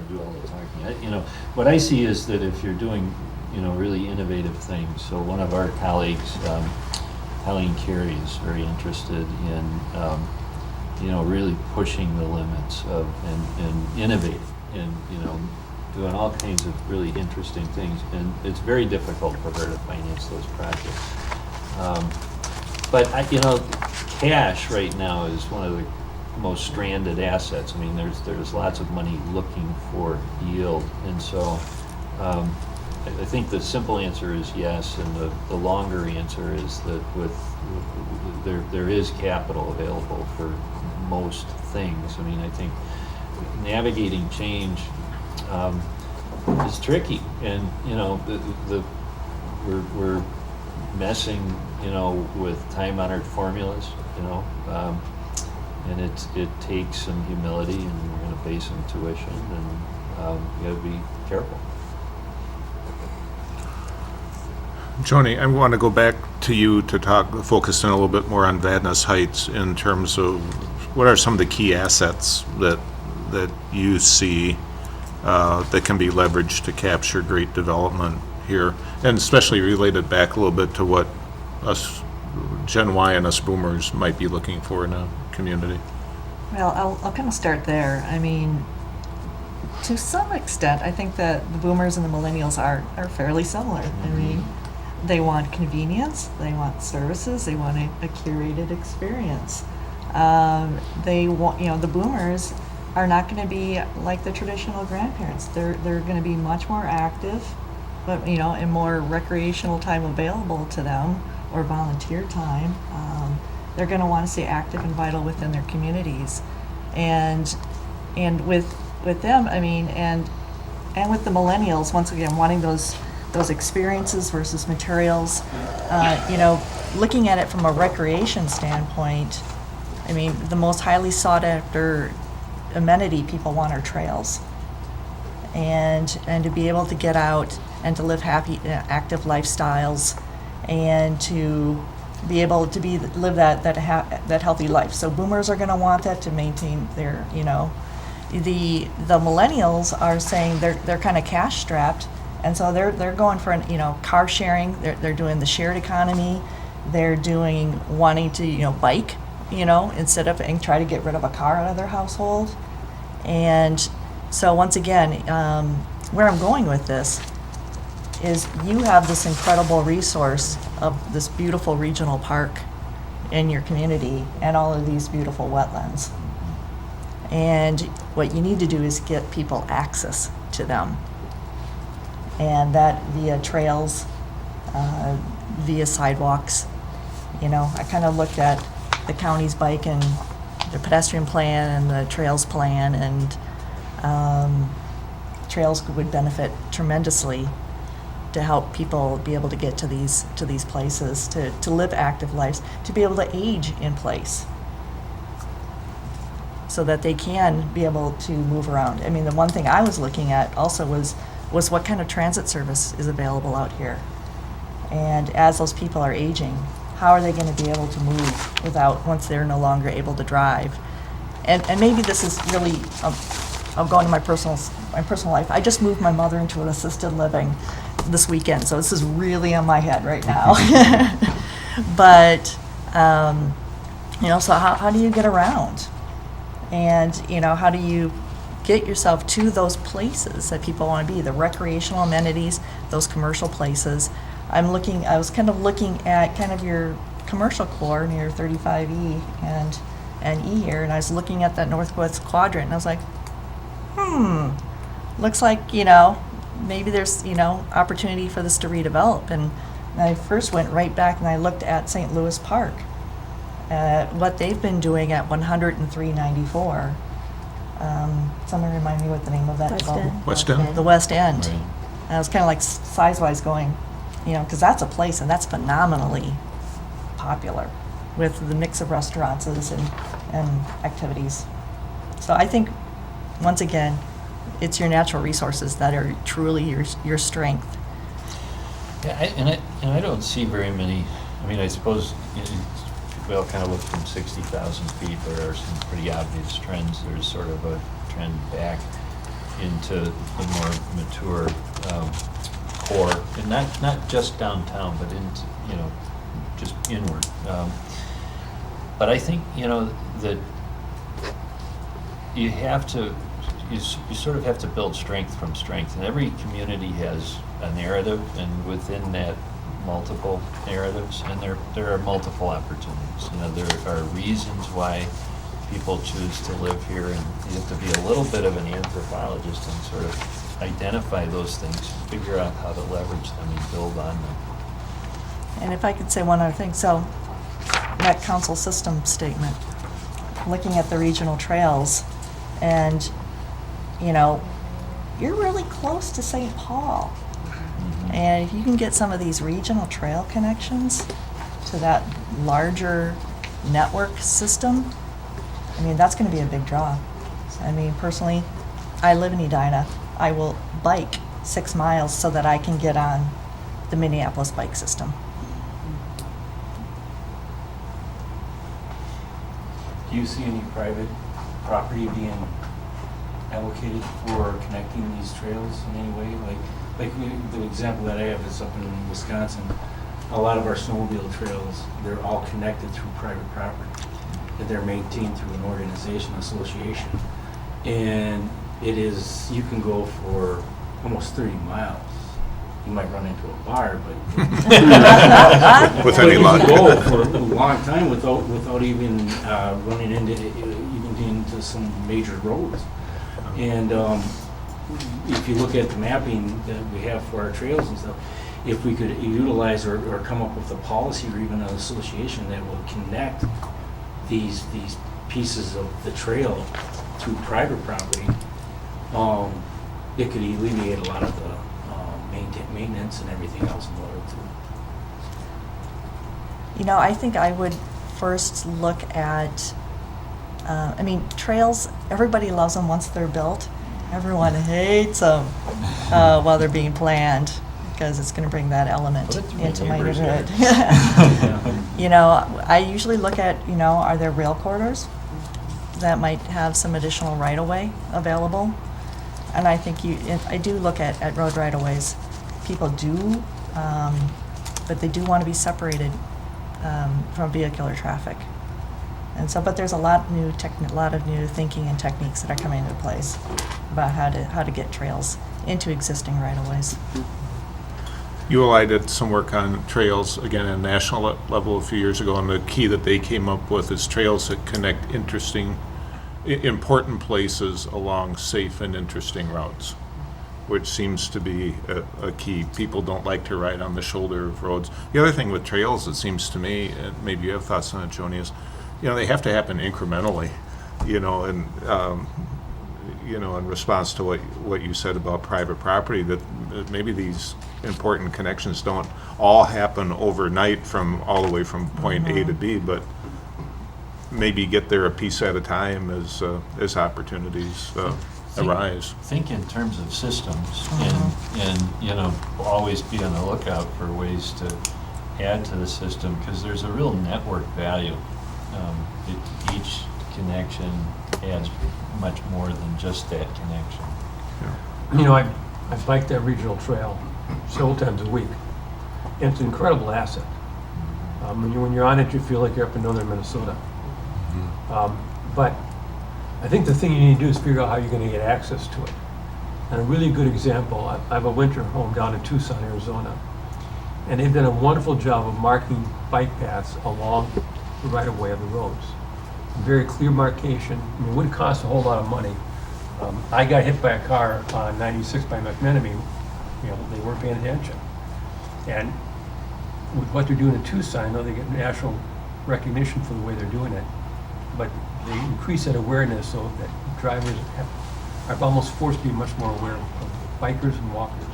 do all the talking. What I see is that if you're doing, really innovative things, so one of our colleagues, Colleen Carey, is very interested in, really pushing the limits of, and innovating, and, doing all kinds of really interesting things, and it's very difficult for her to finance those projects. But cash right now is one of the most stranded assets. I mean, there's lots of money looking for yield, and so I think the simple answer is yes, and the longer answer is that there is capital available for most things. I mean, I think navigating change is tricky, and we're messing with time-honored formulas, and it takes some humility, and we're going to face some tuition, and you got to be careful. Joni, I want to go back to you to focus in a little bit more on Vadnais Heights in terms of what are some of the key assets that you see that can be leveraged to capture great development here, and especially related back a little bit to what us Gen Y and us boomers might be looking for in a community. Well, I'll kind of start there. I mean, to some extent, I think that the boomers and the millennials are fairly similar. I mean, they want convenience, they want services, they want a curated experience. They want, the boomers are not going to be like the traditional grandparents. They're going to be much more active, but and more recreational time available to them, or volunteer time. They're going to want to stay active and vital within their communities, and with them, I mean, and with the millennials, once again, wanting those experiences versus materials. Looking at it from a recreation standpoint, I mean, the most highly sought after amenity people want are trails, and to be able to get out and to live happy, active lifestyles, and to be able to live that healthy life. So boomers are going to want that to maintain their, the millennials are saying they're kind of cash strapped, and so they're going for car sharing. They're doing the shared economy. They're wanting to bike, instead of and try to get rid of a car out of their household. And so once again, where I'm going with this is you have this incredible resource of this beautiful regional park in your community and all of these beautiful wetlands. And what you need to do is get people access to them. And that via trails, via sidewalks. I kind of looked at the county's bike and the pedestrian plan and the trails plan, and trails would benefit tremendously to help people be able to get to these places, to live active lives, to be able to age in place, so that they can be able to move around. I mean, the one thing I was looking at also was what kind of transit service is available out here. And as those people are aging, how are they going to be able to move once they're no longer able to drive? And maybe this is really, I'm going to my personal life. I just moved my mother into an assisted living this weekend, so this is really on my head right now. But, so how do you get around? And, how do you get yourself to those places that people want to be, the recreational amenities, those commercial places? I was kind of looking at kind of your commercial core near 35E and E here, and I was looking at that northwest quadrant, and I was like, looks like, maybe there's, opportunity for this to redevelop. And I first went right back and I looked at St. Louis Park, what they've been doing at 10394. Someone remind me what the name of that development? West End. The West End. Right. And I was kind of like size-wise going, because that's a place and that's phenomenally popular with the mix of restaurants and activities. So I think, once again, it's your natural resources that are truly your strength. Yeah, I don't see very many. I mean, I suppose we all kind of look from 60,000 feet. There are some pretty obvious trends. There's sort of a trend back. into the more mature core, and not just downtown, but into, just inward. But I think, that you have to, you sort of have to build strength from strength, and every community has a narrative, and within that, multiple narratives, and there are multiple opportunities. There are reasons why people choose to live here, and you have to be a little bit of an anthropologist and sort of identify those things, figure out how to leverage them and build on them. And if I could say one other thing, so that council system statement, looking at the regional trails, and, you're really close to St. Paul. And if you can get some of these regional trail connections to that larger network system, that's going to be a big draw. Personally, I live in Edina. I will bike 6 miles so that I can get on the Minneapolis bike system. Do you see any private property being allocated for connecting these trails in any way? The example that I have is up in Wisconsin. A lot of our snowmobile trails, they're all connected through private property. And they're maintained through an organization, association. And you can go for almost 30 miles. You might run into a bar, but With any you luck. can go for a long time without even running into some major roads. And if you look at the mapping that we have for our trails and stuff, if we could utilize or come up with a policy or even an association that will connect these pieces of the trail through private property, it could alleviate a lot of the maintenance and everything else involved too. I think I would first look at, trails, everybody loves them once they're built. Everyone hates them while they're being planned, because it's going to bring that element Well, that's my into my neighbor's neighborhood. I usually look at, are there rail corridors that might have some additional right-of-way available? And I think I do look at road right-of-ways. People do, but they do want to be separated from vehicular traffic. And so, but there's a lot of new thinking and techniques that are coming into place about how to get trails into existing right-of-ways. ULI did some work on trails, again, at a national level a few years ago, and the key that they came up with is trails that connect important places along safe and interesting routes, which seems to be a key. People don't like to ride on the shoulder of roads. The other thing with trails, it seems to me, and maybe you have thoughts on it, Joni, is, they have to happen incrementally, and in response to what you said about private property, that maybe these important connections don't all happen overnight all the way from point A to B, but maybe get there a piece at a time as opportunities arise. Think in terms of systems, and always be on the lookout for ways to add to the system, because there's a real network value. Each connection adds much more than just that connection. I've biked that regional trail several times a week. And it's an incredible asset. When you're on it, you feel like you're up in northern Minnesota. But I think the thing you need to do is figure out how you're going to get access to it. And a really good example, I have a winter home down in Tucson, Arizona. And they've done a wonderful job of marking bike paths along the right-of-way of the roads. Very clear marcation. It wouldn't cost a whole lot of money. I got hit by a car on 96 by McMenemy. They weren't paying attention. And with what they're doing in Tucson, I know they get national recognition for the way they're doing it. But they increase that awareness so that drivers are almost forced to be much more aware of bikers and walkers.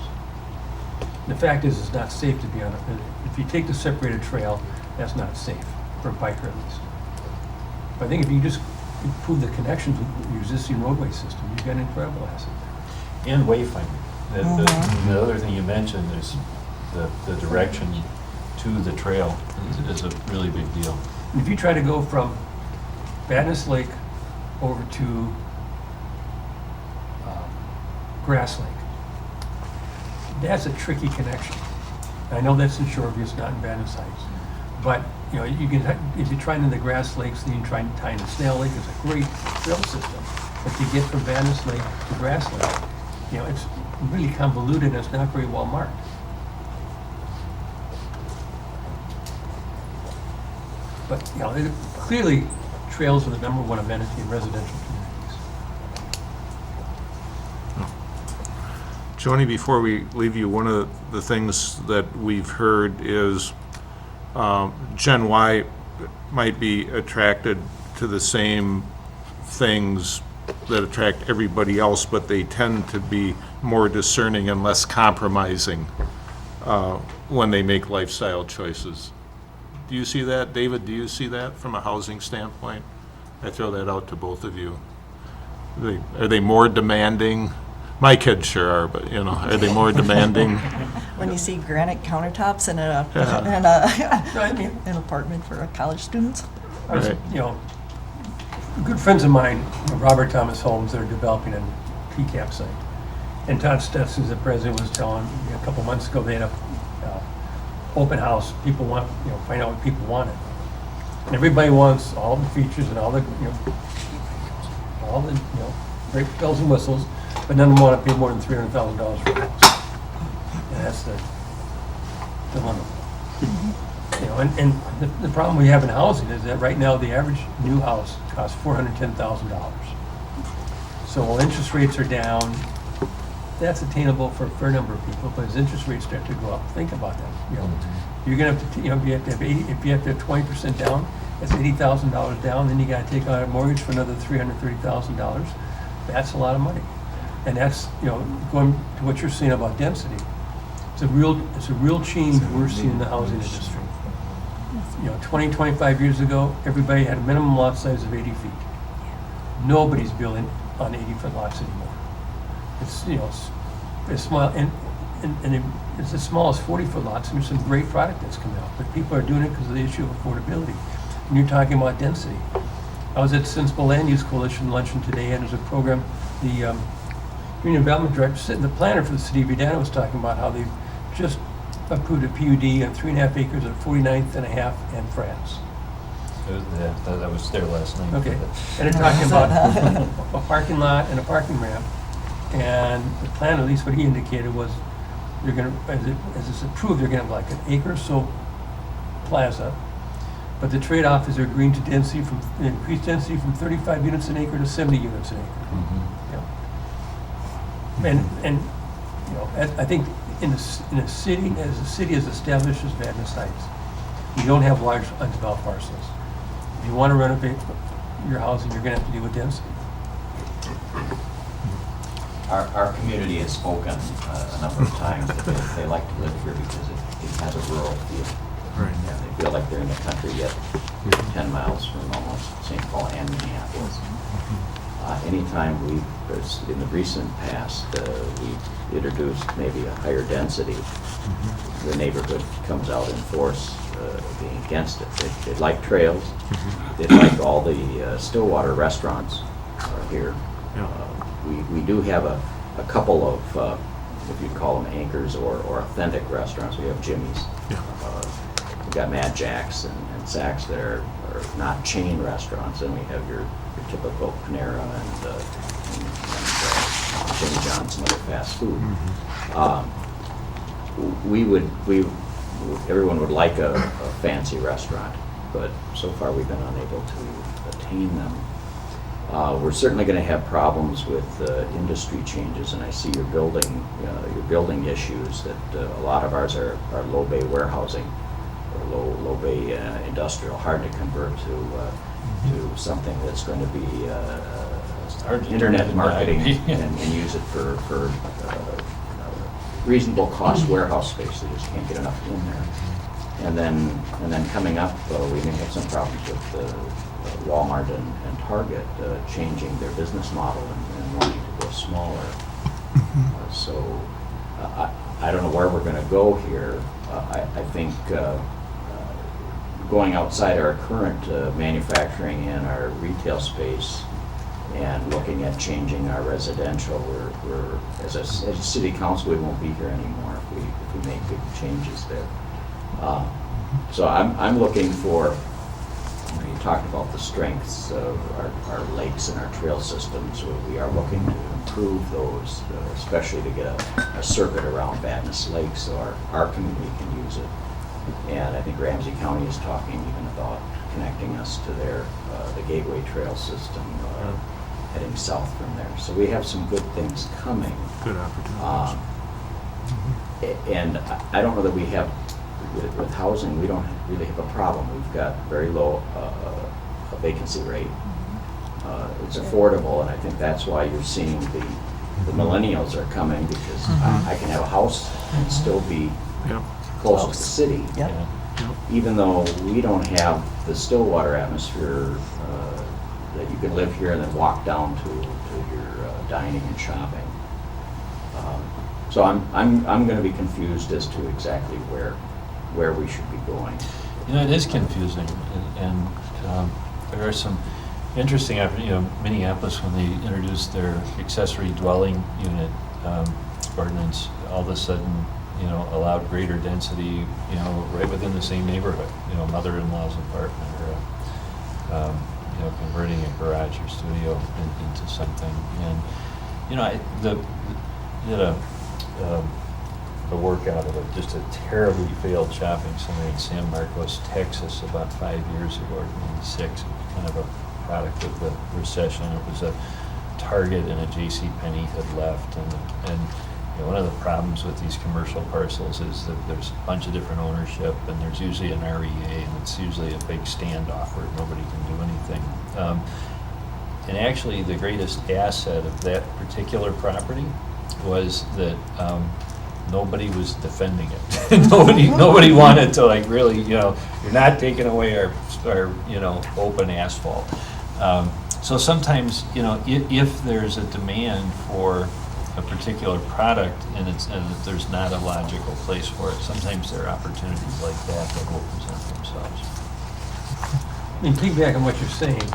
The fact is, it's not safe to be on it. If you take the separated trail, that's not safe for a biker at least. But I think if you just improve the connections with your existing roadway system, you've got an incredible asset there. And wayfinding. The other thing you mentioned is the direction to the trail is a really big deal. And if you try to go from Vadnais Lake over to Grass Lake. That's a tricky connection. I know that's in Shoreview, it's not in Vadnais Heights. But, you know, you can, if you try into the Grass Lakes, then you try and tie into Snail Lake, it's a great trail system. But to get from Vadnais Lake to Grass Lake, you know, it's really convoluted and it's not very well marked. But, you know, clearly, trails are the number one amenity in residential communities. Joni, before we leave you, one of the things that we've heard is Gen Y might be attracted to the same things that attract everybody else, but they tend to be more discerning and less compromising when they make lifestyle choices. Do you see that? David, do you see that from a housing standpoint? I throw that out to both of you. Are they more demanding? My kids sure are, but, you know, are they more demanding? When you see granite countertops in a, No, I mean, an apartment for college students. I was, Right. you know, good friends of mine, Robert Thomas Holmes, they're developing a PCAP site. And Todd Stutz, who's the president, was telling me a couple months ago, they had a open house. People want, you know, find out what people wanted. And everybody wants all the features and all the, you know, great bells and whistles, but none of them want to pay more than $300,000 for a house. And that's the dilemma. You know, and the problem we have in housing is that right now the average new house costs $410,000. So while interest rates are down, that's attainable for a fair number of people, but as interest rates start to go up, think about that. You know, you're gonna have to, you know, if you have to have 20% down, that's $80,000 down, then you gotta take out a mortgage for another $330,000. That's a lot of money. And that's, you know, going to what you're saying about density. It's a real change we're seeing in the housing industry. You know, 20, 25 years ago, everybody had a minimum lot size of 80 feet. Nobody's building on 80-foot lots anymore. It's, you know, it's small, and it's as small as 40-foot lots, and there's some great product that's coming out, but people are doing it because of the issue of affordability. And you're talking about density. I was at Sensible Land Use Coalition luncheon today, and there's a program, the Community Development Director, the planner for the city of Edina was talking about how they've just approved a PUD on 3.5 acres at 49th and a half and France. That was there last night. Okay, and they're talking about a parking lot and a parking ramp. And the plan, at least what he indicated, was they're gonna, as it's approved, they're gonna have like an acre or so plaza. But the trade-off is they're agreeing to density from, increased density from 35 units an acre to 70 units an acre. Yeah. And, you know, I think in a city, as a city as established as Vadnais Heights, you don't have large undeveloped parcels. If you want to renovate your housing, you're gonna have to deal with density. Our community has spoken a number of times that they like to live here because it has a rural feel. Right. And they feel like they're in the country, yet 10 miles from almost St. Paul and Minneapolis. Anytime in the recent past, we've introduced maybe a higher density, the neighborhood comes out in force being against it. They like trails. They like all the Stillwater restaurants here. We do have a couple of, if you'd call them anchors or authentic restaurants. We have Jimmy's. We've got Mad Jack's and Saks that are not chain restaurants. And we have your typical Panera and Jimmy John's and other fast food. Everyone would like a fancy restaurant, but so far we've been unable to attain them. We're certainly going to have problems with industry changes, and I see your building issues. That a lot of ours are low bay warehousing or low bay industrial, hard to convert to something that's going to be internet marketing and use it for reasonable cost warehouse space. They just can't get enough in there. And then coming up, we may have some problems with Walmart and Target changing their business model and wanting to go smaller. So I don't know where we're going to go here. I think going outside our current manufacturing and our retail space and looking at changing our residential. We're as a city council, we won't be here anymore if we make big changes there. So I'm looking for, you talked about the strengths of our lakes and our trail systems. We are looking to improve those, especially to get a circuit around Vadnais Lake so our community can use it. And I think Ramsey County is talking even about connecting us to the Gateway Trail system, heading south from there. So we have some good things coming. Good opportunities. And I don't know that we have, with housing, we don't really have a problem. We've got very low vacancy rate. It's affordable, and I think that's why you're seeing the millennials are coming, because I can have a house and still be Yep. close to the city. Yep. Even though we don't have the Stillwater atmosphere, that you can live here and then walk down to your dining and shopping. So I'm going to be confused as to exactly where we should be going. You know, it is confusing, and there are some interesting, Minneapolis, when they introduced their accessory dwelling unit ordinance, all of a sudden, allowed greater density, right within the same neighborhood, mother-in-law's apartment, or, converting a garage or studio into something. And, I did a workout of just a terribly failed shopping center in San Marcos, Texas, about 5 years ago, or maybe 6. It was kind of a product of the recession. It was a Target and a JCPenney had left, and one of the problems with these commercial parcels is that there's a bunch of different ownership, and there's usually an REA, and it's usually a big standoff where nobody can do anything. And actually, the greatest asset of that particular property was that nobody was defending it. nobody wanted to really, you're not taking away our open asphalt. So sometimes, if there's a demand for a particular product and if there's not a logical place for it, sometimes there are opportunities like that will present themselves. I mean, piggyback on what you're saying,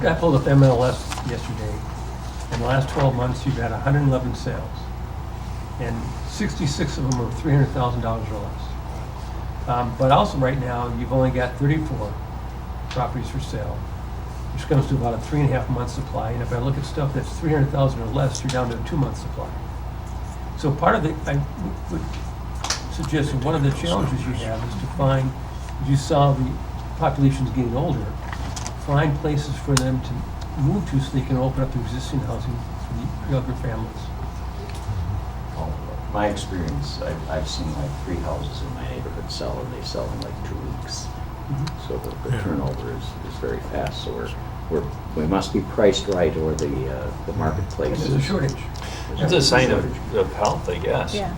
I pulled up MLS yesterday. In the last 12 months, you've had 111 sales, and 66 of them are $300,000 or less. But also right now, you've only got 34 properties for sale, which comes to about a 3.5 month supply. And if I look at stuff that's 300,000 or less, you're down to a 2 month supply. So part of the, I would suggest one of the challenges you have is to find, as you saw the population's getting older, find places for them to move to so they can open up the existing housing for the younger families. Well, my experience, I've seen like 3 houses in my neighborhood sell, and they sell in like 2 weeks. So the turnover is very fast. So we must be priced right, or the marketplace. There's a shortage. It's a sign of health, I guess. Yeah.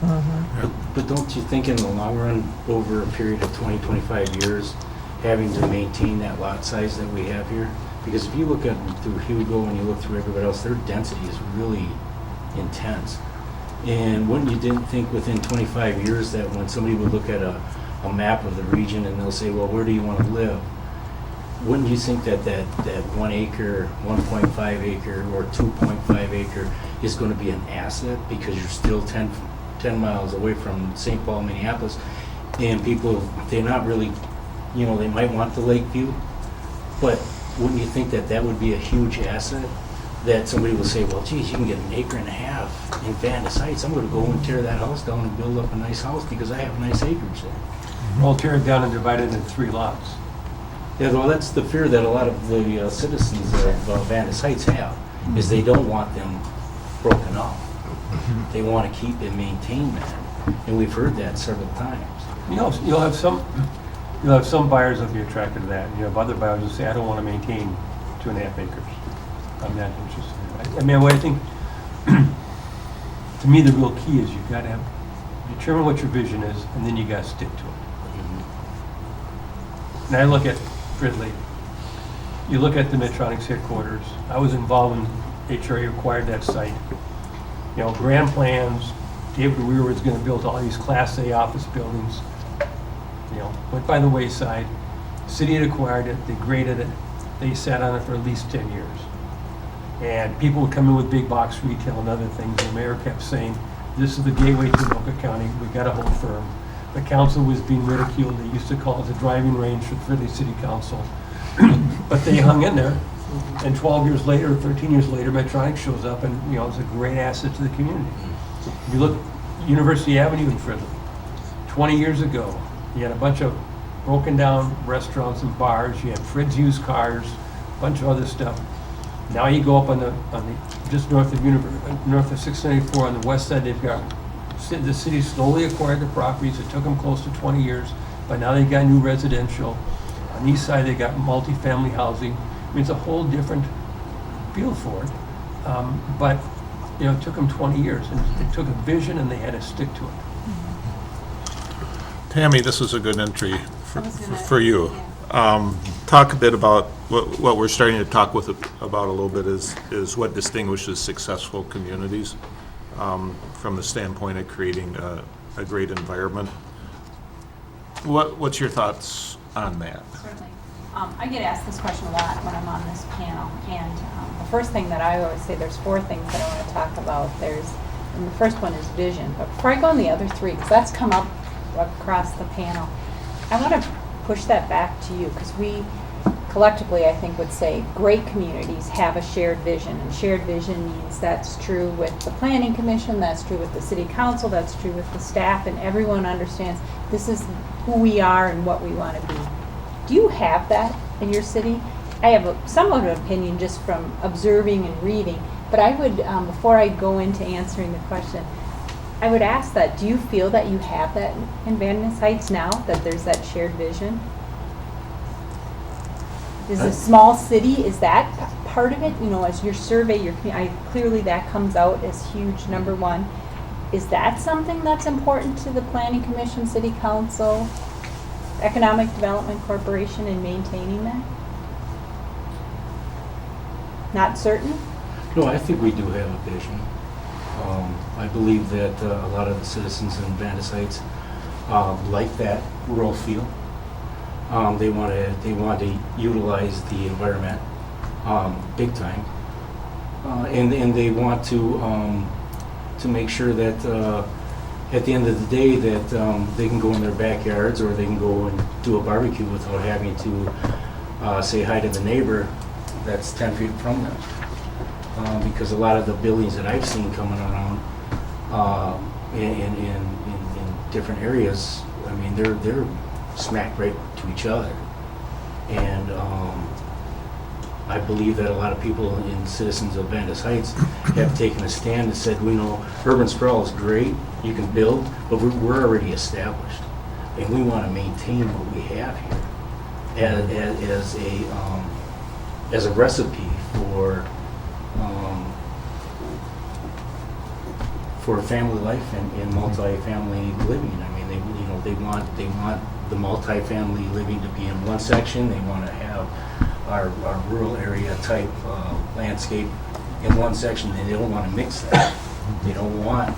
But don't you think in the long run, over a period of 20, 25 years, having to maintain that lot size that we have here? Because if you look at through Hugo and you look through everybody else, their density is really intense. And wouldn't you didn't think within 25 years that when somebody would look at a map of the region and they'll say, well, where do you want to live? Wouldn't you think that 1 acre, 1.5 acre, or 2.5 acre is going to be an asset because you're still 10 miles away from St. Paul, Minneapolis, and people, they're not really, they might want the lake view, but wouldn't you think that would be a huge asset? That somebody will say, well, geez, you can get 1.5 acres in Vadnais Heights. I'm going to go and tear that house down and build up a nice house because I have nice acreage there. We'll tear it down and divide it into 3 lots. Yeah, well, that's the fear that a lot of the citizens of Vadnais Heights have, is they don't want them broken up. They want to keep and maintain that, and we've heard that several times. You'll have some buyers that'll be attracted to that. You have other buyers who say, I don't want to maintain 2.5 acres. I'm not interested. I mean, what I think, to me, the real key is you've got to determine what your vision is, and then you got to stick to it. And I look at Fridley. You look at the Medtronics headquarters. I was involved when HRA acquired that site. Grand plans. David Weir was going to build all these Class A office buildings. Went by the wayside. The city had acquired it. They graded it. They sat on it for at least 10 years. And people would come in with big box retail and other things. The mayor kept saying, this is the gateway to Anoka County, we gotta hold firm. The council was being ridiculed, they used to call it the driving range for the city council. But they hung in there, and 12 years later, 13 years later, Medtronic shows up and, you know, it's a great asset to the community. If you look at University Avenue in Fridley, 20 years ago, you had a bunch of broken down restaurants and bars, you had Frid's Used Cars, a bunch of other stuff. Now you go up on the just north of 694 on the west side, they've got, the city slowly acquired the properties, it took them close to 20 years, but now they've got new residential. On the east side, they got multifamily housing. I mean, it's a whole different feel for it. But, you know, it took them 20 years, and it took a vision, and they had to stick to it. Tammy, this is a good entry I was gonna- for you. Talk a bit about what we're starting to talk about a little bit is what distinguishes successful communities from the standpoint of creating a great environment. What's your thoughts on that? Certainly. I get asked this question a lot when I'm on this panel, and the first thing that I always say, there's 4 things that I want to talk about. And the first one is vision. But before I go on the other 3, because that's come up across the panel, I want to push that back to you, because we collectively, I think, would say great communities have a shared vision, and shared vision means that's true with the planning commission, that's true with the city council, that's true with the staff, and everyone understands this is who we are and what we want to be. Do you have that in your city? I have somewhat of an opinion just from observing and reading, but I would, before I go into answering the question, I would ask that, do you feel that you have that in Van Ness Heights now, that there's that shared vision? Is a small city, is that part of it? You know, as your survey, clearly that comes out as huge, number 1. Is that something that's important to the Planning Commission, City Council, Economic Development Corporation in maintaining that? Not certain? No, I think we do have a vision. I believe that a lot of the citizens in Van Ness Heights like that rural feel. They want to utilize the environment big time, and they want to make sure that at the end of the day that they can go in their backyards, or they can go and do a barbecue without having to say hi to the neighbor that's 10 feet from them. Because a lot of the buildings that I've seen coming around in different areas, I mean, they're smack right to each other. And I believe that a lot of people and citizens of Van Ness Heights have taken a stand and said, we know urban sprawl is great, you can build, but we're already established. And we want to maintain what we have here as a recipe for family life and multi-family living. I mean, they want the multi-family living to be in one section. They want to have our rural area type landscape in one section, and they don't want to mix that. They don't want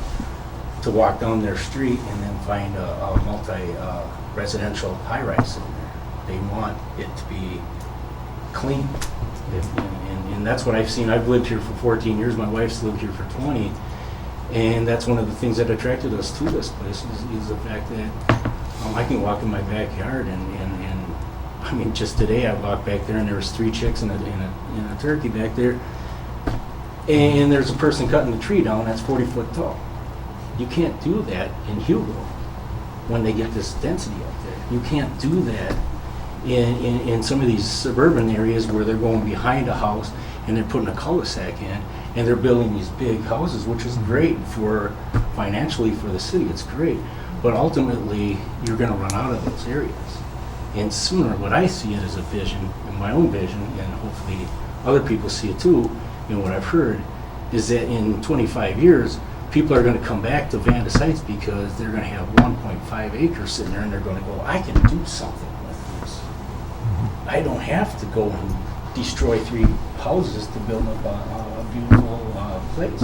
to walk down their street and then find a multi-residential high-rise in there. They want it to be clean. And that's what I've seen. I've lived here for 14 years. My wife's lived here for 20. And that's one of the things that attracted us to this place is the fact that I can walk in my backyard and I mean, just today I walked back there and there was 3 chicks and a turkey back there. And there's a person cutting the tree down that's 40 foot tall. You can't do that in Hugo when they get this density up there. You can't do that in some of these suburban areas where they're going behind a house and they're putting a cul-de-sac in and they're building these big houses, which is great for financially for the city. It's great, but ultimately you're going to run out of those areas. And sooner, what I see it as a vision, in my own vision, and hopefully other people see it too, and what I've heard is that in 25 years, people are going to come back to Van Ness Heights because they're going to have 1.5 acres sitting there and they're going to go, I can do something with this. I don't have to go and destroy 3 houses to build up a beautiful place.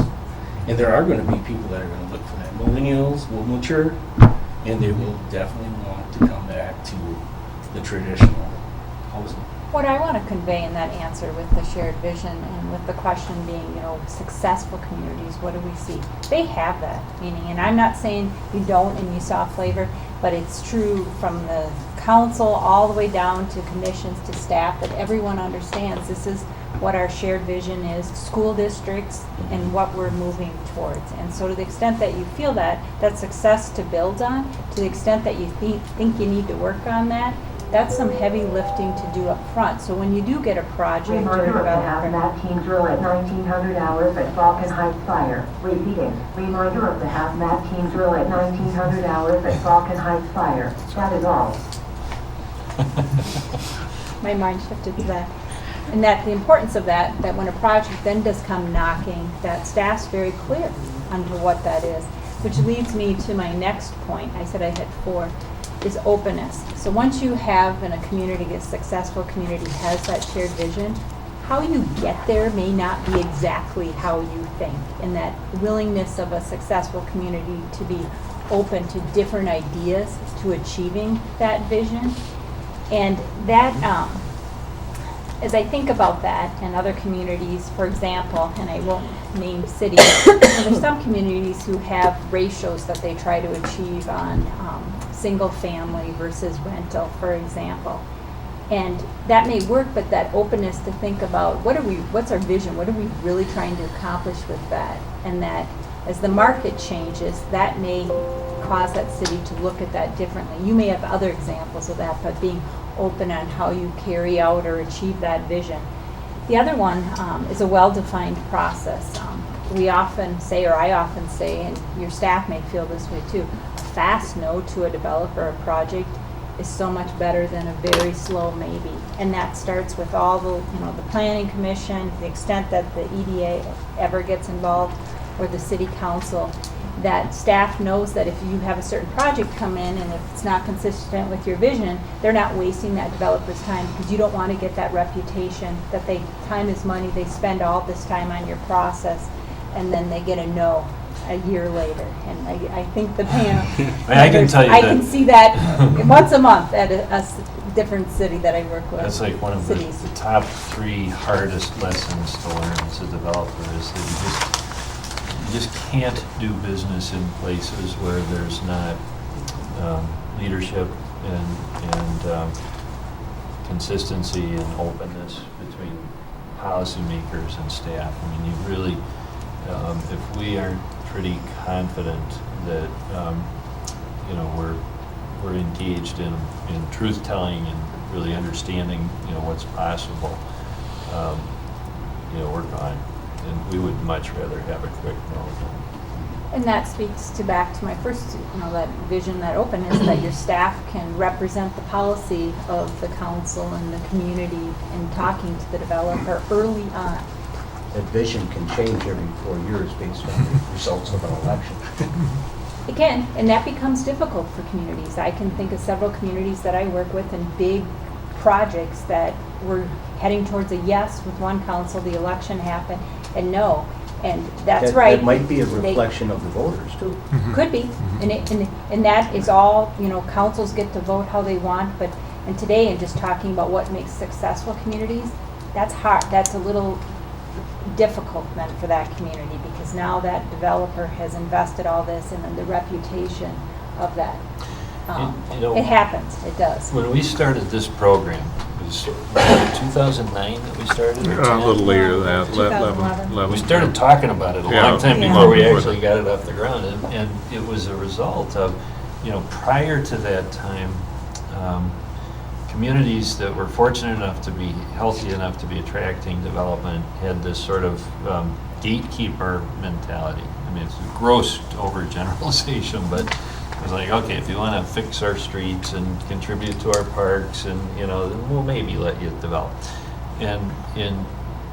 And there are going to be people that are going to look for that. Millennials will mature, and they will definitely want to come back to the traditional housing. What I want to convey in that answer with the shared vision and with the question being, successful communities, what do we see? They have that meaning, and I'm not saying you don't and you saw flavor, but it's true from the council all the way down to commissions to staff that everyone understands this is what our shared vision is, school districts, and what we're moving towards. And so to the extent that you feel that success to build on, to the extent that you think you need to work on that, that's some heavy lifting to do up front. So when you do get a project or Reminder of the developer, hazmat team drill at 1900 hours at Falcon Heights Fire. Repeating, reminder of the hazmat team drill at 1900 hours at Falcon Heights Fire. That is all. my mind shifted to that. And that the importance of that when a project then does come knocking, that staff's very clear onto what that is. Which leads me to my next point. I said I had 4. Is openness. So once you have in a community, a successful community has that shared vision, how you get there may not be exactly how you think. And that willingness of a successful community to be open to different ideas to achieving that vision. And that, as I think about that and other communities, for example, and I won't name cities, there's some communities who have ratios that they try to achieve on single family versus rental, for example. And that may work, but that openness to think about what's our vision? What are we really trying to accomplish with that? And that as the market changes, that may cause that city to look at that differently. You may have other examples of that, but being open on how you carry out or achieve that vision. The other one is a well-defined process. We often say, or I often say, and your staff may feel this way too, a fast no to a developer or project is so much better than a very slow maybe. And that starts with all the planning commission, to the extent that the EDA ever gets involved, or the city council, that staff knows that if you have a certain project come in and if it's not consistent with your vision, they're not wasting that developer's time, because you don't want to get that reputation that time is money, they spend all this time on your process, and then they get a no a year later. And I think the panel, I can tell you I that- can see that once a month at a different city that I work with. That's like one of the cities. top 3 hardest lessons to learn as a developer is that you just can't do business in places where there's not leadership and consistency and openness between policymakers and staff. I mean, you really, if we aren't pretty confident that we're engaged in truth-telling and really understanding what's possible, we're gone. And we would much rather have a quick no. And that speaks back to my first, that vision, that openness, that your staff can represent the policy of the council and the community in talking to the developer early on. That vision can change every 4 years based on the results of an election. It can, and that becomes difficult for communities. I can think of several communities that I work with and big projects that were heading towards a yes with one council, the election happened, and no. And that's right. That might be a They- reflection of the voters, too. Could be, and that is all, councils get to vote how they want, and today, in just talking about what makes successful communities, that's hard, that's a little difficult then for that community, because now that developer has invested all this and then the reputation of that. It happens, it does. When we started this program, it was 2009 that we started? or A 10? little later than that, 2011. We started talking about it a Yeah. long time Yeah. before we Before actually that. got it off the ground. And it was a result of, prior to that time, communities that were fortunate enough to be healthy enough to be attracting development had this sort of gatekeeper mentality. I mean, it's a gross overgeneralization, but it was like, okay, if you want to fix our streets and contribute to our parks and, then we'll maybe let you develop. And in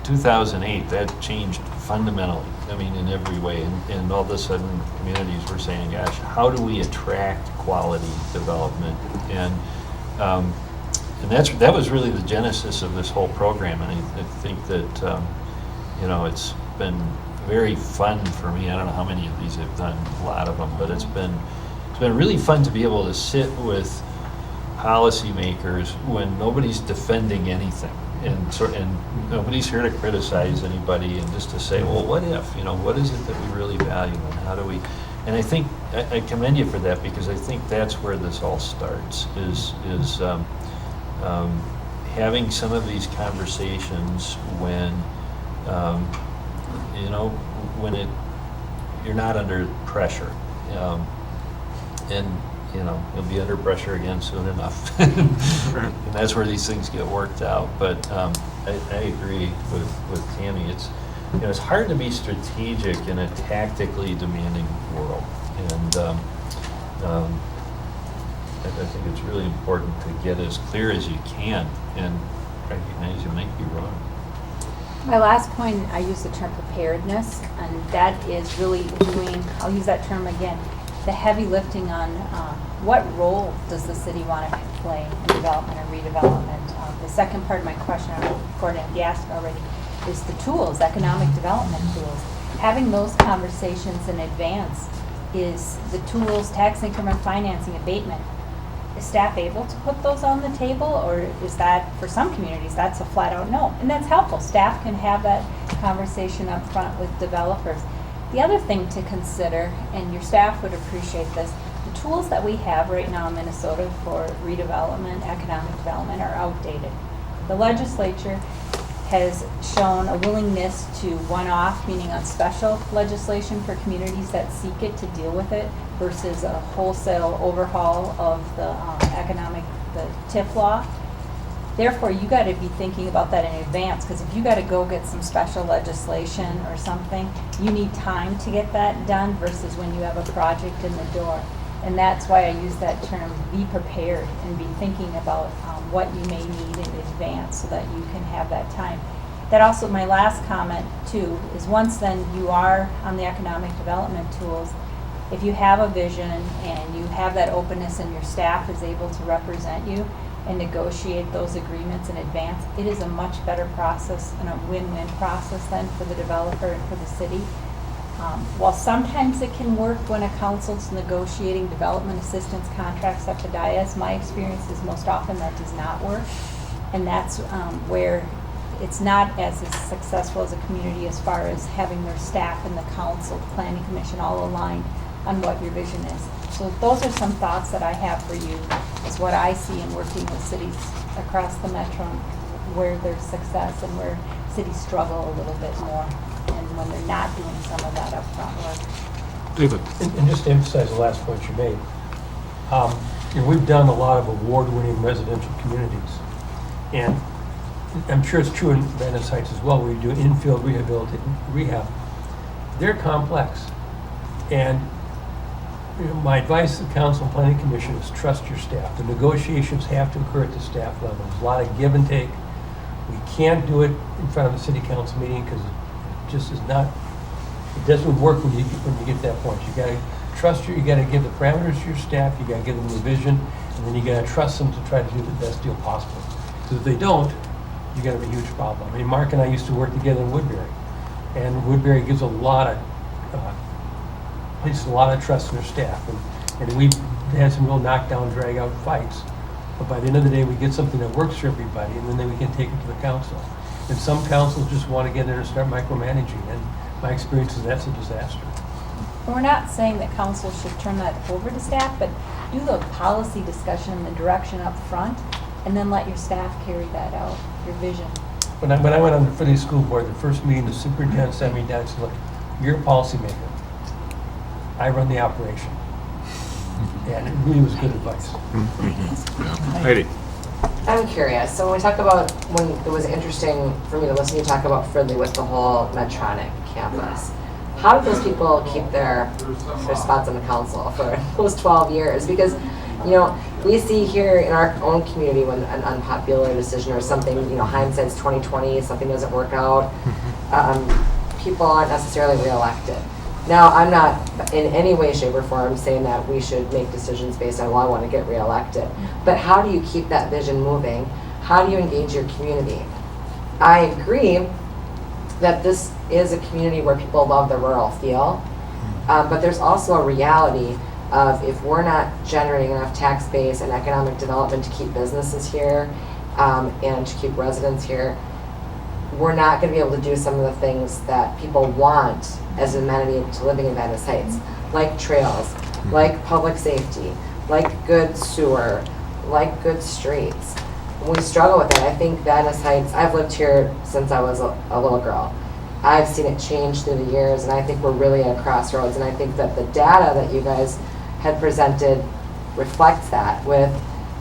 2008, that changed fundamentally, I mean, in every way. And all of a sudden, communities were saying, gosh, how do we attract quality development? And that was really the genesis of this whole program. And I think that, it's been very fun for me. I don't know how many of these I've done, a lot of them, but it's been really fun to be able to sit with policymakers when nobody's defending anything. And nobody's here to criticize anybody, and just to say, well, what if, what is it that we really value, and how do we, and I think, I commend you for that, because I think that's where this all starts, is having some of these conversations when, when you're not under pressure. And you'll be under pressure again soon enough. And that's where these things get worked out. But I agree with Tammy. It's hard to be strategic in a tactically demanding world. And I think it's really important to get as clear as you can and recognize you might be wrong. My last point, I use the term preparedness, and that is really doing, I'll use that term again, the heavy lifting on what role does the city want to play in development and redevelopment. The second part of my question, Gordon asked already, is the tools, economic development tools. Having those conversations in advance, is the tools, tax increment financing, abatement, is staff able to put those on the table, or is that, for some communities, that's a flat out no? And that's helpful. Staff can have that conversation up front with developers. The other thing to consider, and your staff would appreciate this, the tools that we have right now in Minnesota for redevelopment, economic development are outdated. The legislature has shown a willingness to one-off, meaning on special legislation for communities that seek it to deal with it, versus a wholesale overhaul of the the TIF law. Therefore, you got to be thinking about that in advance, because if you got to go get some special legislation or something, you need time to get that done versus when you have a project in the door. And that's why I use that term, be prepared, and be thinking about what you may need in advance so that you can have that time. That also, my last comment too, is once then you are on the economic development tools, if you have a vision and you have that openness and your staff is able to represent you and negotiate those agreements in advance, it is a much better process and a win-win process then for the developer and for the city. While sometimes it can work when a council's negotiating development assistance contracts at the dais, my experience is most often that does not work. And that's where it's not as successful as a community as far as having their staff and the council, planning commission all aligned on what your vision is. So those are some thoughts that I have for you, is what I see in working with cities across the metro, where there's success and where cities struggle a little bit more, and when they're not doing some of that upfront work. David? And just to emphasize the last point you made, we've done a lot of award-winning residential communities, and I'm sure it's true in Venice Heights as well, where you do infield rehab. They're complex, and my advice to the council and planning commission is trust your staff. The negotiations have to occur at the staff level. There's a lot of give and take. We can't do it in front of the city council meeting because it just is not, it doesn't work when you get to that point. You gotta trust you gotta give the parameters to your staff, you gotta give them the vision, and then you gotta trust them to try to do the best deal possible. Because if they don't, you got a huge problem. I mean, Mark and I used to work together in Woodbury, and Woodbury gives a lot of places a lot of trust in their staff, and we've had some real knockdown, drag-out fights. But by the end of the day, we get something that works for everybody, and then we can take it to the council. And some councils just want to get in there and start micromanaging, and my experience is that's a disaster. We're not saying that council should turn that over to staff, but do the policy discussion and the direction up front, and then let your staff carry that out, your vision. When I went on the Philly School Board, the first meeting, the superintendent sat me down and said, look, you're a policymaker. I run the operation. And it really was good advice. Heidi? I'm curious. So when we talk about, when it was interesting for me to listen to you talk about Fridley with the whole Medtronic campus, how did those people keep their spots on the council for those 12 years? Because, we see here in our own community when an unpopular decision or something, hindsight's 20/20, something doesn't work out, people aren't necessarily reelected. Now, I'm not in any way, shape, or form saying that we should make decisions based on, well, I want to get reelected. But how do you keep that vision moving? How do you engage your community? I agree that this is a community where people love the rural feel, but there's also a reality of if we're not generating enough tax base and economic development to keep businesses here and to keep residents here, we're not going to be able to do some of the things that people want as an amenity to living in Venice Heights, like trails, like public safety, like good sewer, like good streets. We struggle with that. I think Venice Heights, I've lived here since I was a little girl. I've seen it change through the years, and I think we're really at a crossroads, and I think that the data that you guys had presented reflects that with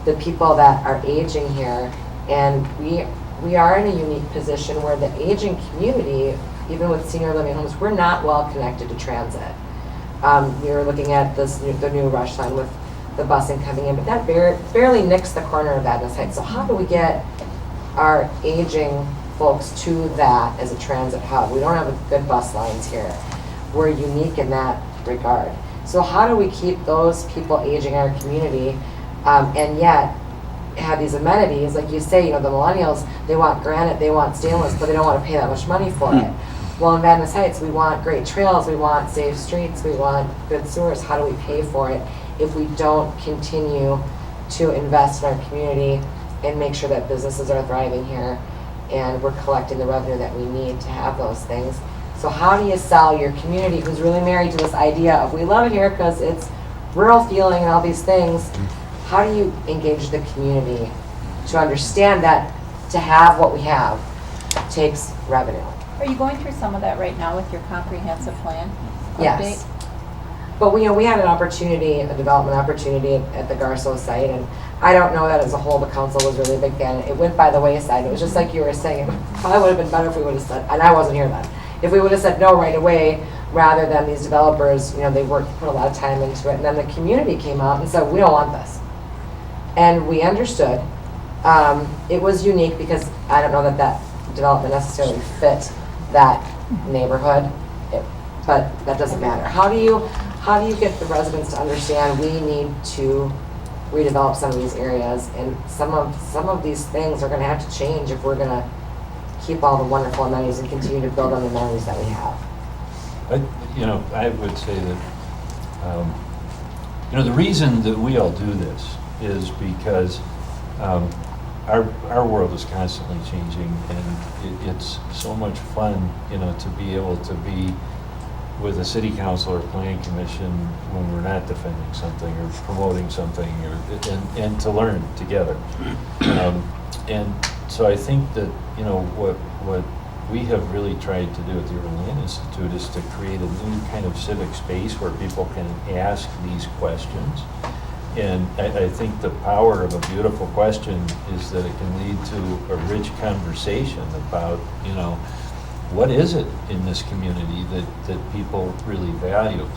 the people that are aging here, and we are in a unique position where the aging community, even with senior living homes, we're not well connected to transit. You're looking at the new rush line with the busing coming in, but that barely nicks the corner of Venice Heights. So how do we get our aging folks to that as a transit hub? We don't have good bus lines here. We're unique in that regard. So how do we keep those people aging in our community and yet have these amenities? Like you say, the millennials, they want granite, they want stainless, but they don't want to pay that much money for it. Well, in Venice Heights, we want great trails, we want safe streets, we want good sewers. How do we pay for it if we don't continue to invest in our community and make sure that businesses are thriving here and we're collecting the revenue that we need to have those things? So how do you sell your community who's really married to this idea of we love it here because it's rural feeling and all these things? How do you engage the community to understand that to have what we have takes revenue? Are you going through some of that right now with your comprehensive plan Yes. update? But we had an opportunity, a development opportunity at the Garso site, and I don't know that as a whole the council was really a big fan. It went by the wayside. It was just like you were saying, it probably would have been better if we would have said, and I wasn't here then, if we would have said no right away, rather than these developers, they put a lot of time into it, and then the community came out and said, we don't want this. And we understood. It was unique because I don't know that development necessarily fit that neighborhood, but that doesn't matter. How do you get the residents to understand we need to redevelop some of these areas, and some of these things are going to have to change if we're going to keep all the wonderful amenities and continue to build on the amenities that we have? I would say that, the reason that we all do this is because our world is constantly changing, and it's so much fun, to be able to be with a city council or planning commission when we're not defending something or promoting something, and to learn together. And so I think that, what we have really tried to do at the Urban Land Institute is to create a new kind of civic space where people can ask these questions. And I think the power of a beautiful question is that it can lead to a rich conversation about, what is it in this community that people really value?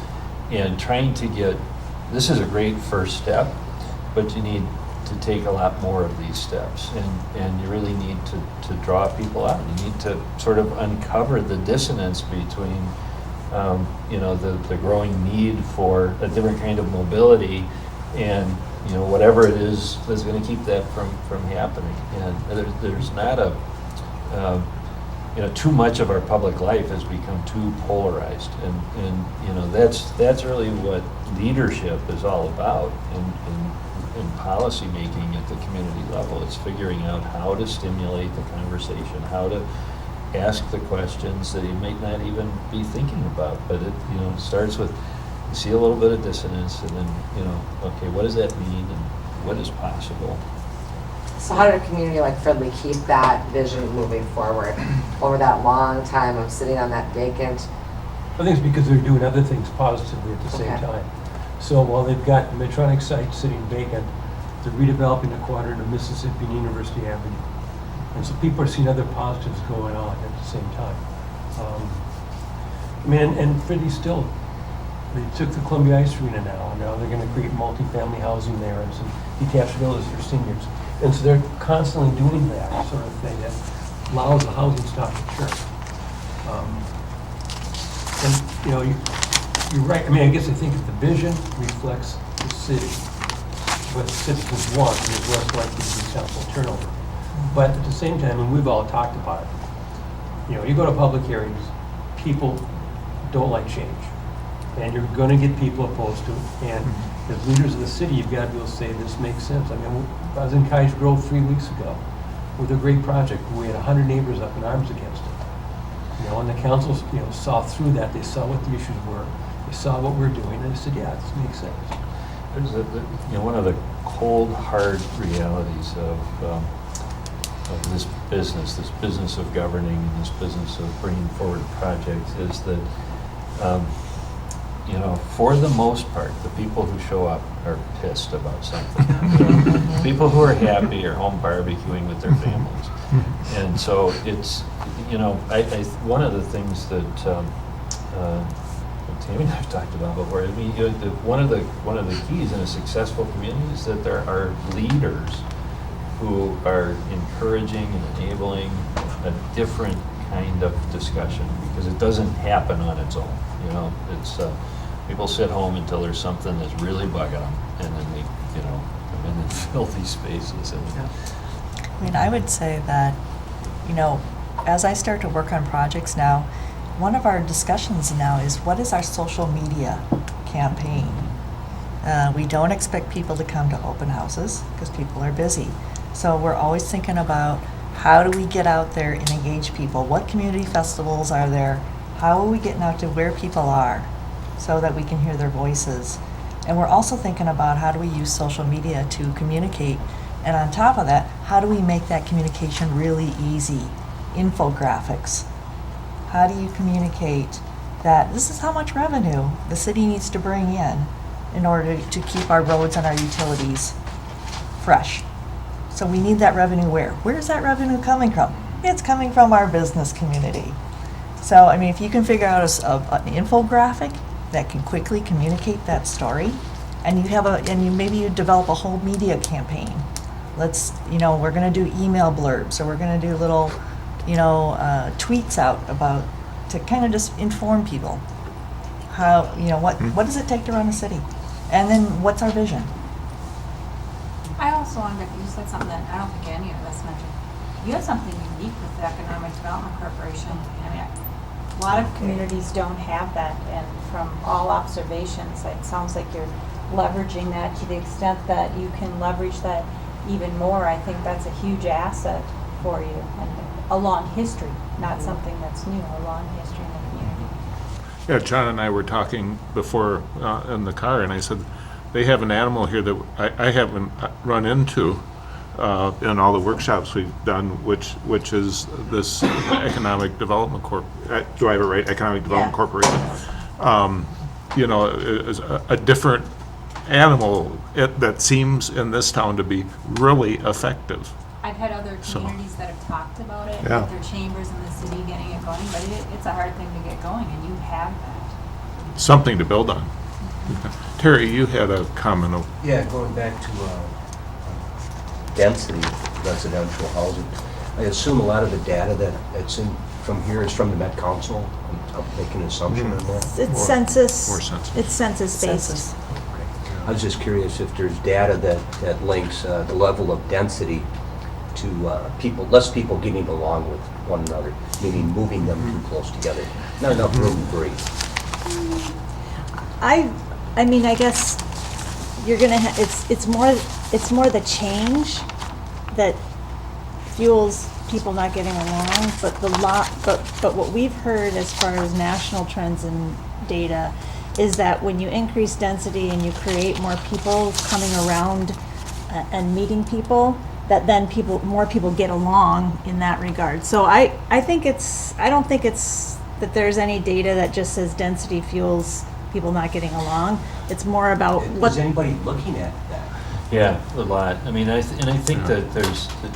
And trying to this is a great first step, but you need to take a lot more of these steps. And you really need to draw people out. You need to sort of uncover the dissonance between, the growing need for a different kind of mobility and whatever it is that's going to keep that from happening. And there's not too much of our public life has become too polarized, and that's really what leadership is all about in policy making at the community level. It's figuring out how to stimulate the conversation, how to ask the questions that you might not even be thinking about. But it starts with, you see a little bit of dissonance, and then okay, what does that mean, and what is possible? So how did a community like Fridley keep that vision moving forward over that long time of sitting on that vacant? I think it's because they're doing other things positively at the same Okay. time. So while they've got the Medtronic site sitting vacant, they're redeveloping the quadrant of Mississippi and University Avenue. And so people are seeing other positives going on at the same time. And Fridley still, they took the Columbia Ice Arena now, and now they're going to create multifamily housing there and some detached villas for seniors. And so they're constantly doing that sort of thing that allows the housing stock to churn. You're right. I guess I think if the vision reflects the city, what citizens want, there's less likely to be council turnover. But at the same time, and we've all talked about it, you go to public hearings, people don't like change. And you're gonna get people opposed to it. And as leaders of the city, you've got to be able to say, this makes sense. I mean, I was in Cottage Grove 3 weeks ago with a great project. We had 100 neighbors up in arms against it. You know, and the council, you know, saw through that. They saw what the issues were. They saw what we're doing, and they said, yeah, this makes sense. There's you know, one of the cold, hard realities of this business of governing, and this business of bringing forward projects is that, you know, for the most part, the people who show up are pissed about something. People who are happy are home barbecuing with their families. And so it's, you know, one of the things that Tammy and I've talked about before, I mean, you know, one of the keys in a successful community is that there are leaders who are encouraging and enabling a different kind of discussion, because it doesn't happen on its own. You know, it's people sit home until there's something that's really bugging them, and then they, you know, come in and fill these spaces. And I mean, I would say that, you know, as I start to work on projects now, one of our discussions now is, what is our social media campaign? We don't expect people to come to open houses because people are busy. So we're always thinking about, how do we get out there and engage people? What community festivals are there? How are we getting out to where people are so that we can hear their voices? And we're also thinking about, how do we use social media to communicate? And on top of that, how do we make that communication really easy? Infographics. How do you communicate that this is how much revenue the city needs to bring in order to keep our roads and our utilities fresh? So we need that revenue where? Where's that revenue coming from? It's coming from our business community. So, I mean, if you can figure out an infographic that can quickly communicate that story, and maybe you develop a whole media campaign. Let's, you know, we're going to do email blurbs, or we're going to do little, you know, tweets out about, to kind of just inform people how, you know, what does it take to run a city, and then what's our vision. I also wonder, you said something that I don't think any of us mentioned. You have something unique with the Economic Development Corporation. I mean, a lot of communities don't have that, and from all observations, it sounds like you're leveraging that to the extent that you can leverage that even more. I think that's a huge asset for you, and a long history, not something that's new, a long history in the community. Yeah, John and I were talking before in the car, and I said, they have an animal here that I haven't run into in all the workshops we've done, which is this Economic Development Corp. Do I have it right? Economic Development Corporation. You know, is a different animal that seems in this town to be really effective. I've had other communities that have talked about it, Yeah. with their chambers in the city getting it going, but it's a hard thing to get going, and you have that. Something to build on. Terry, you had a comment. Yeah, going back to density residential housing, I assume a lot of the data that's in from here is from the Met Council. I'm making an assumption on that. It's census. More census. It's census-based. Census. I was just curious if there's data that links the level of density to people, less people getting along with one another, meaning moving them too close together. Not enough room to breathe. I mean, I guess you're gonna it's more the change that fuels people not getting along, but but what we've heard as far as national trends and data is that when you increase density and you create more people coming around and meeting people, that then more people get along in that regard. So I don't think it's that there's any data that just says density fuels people not getting along. It's more about Is anybody looking at that? yeah, a lot. I mean, I think that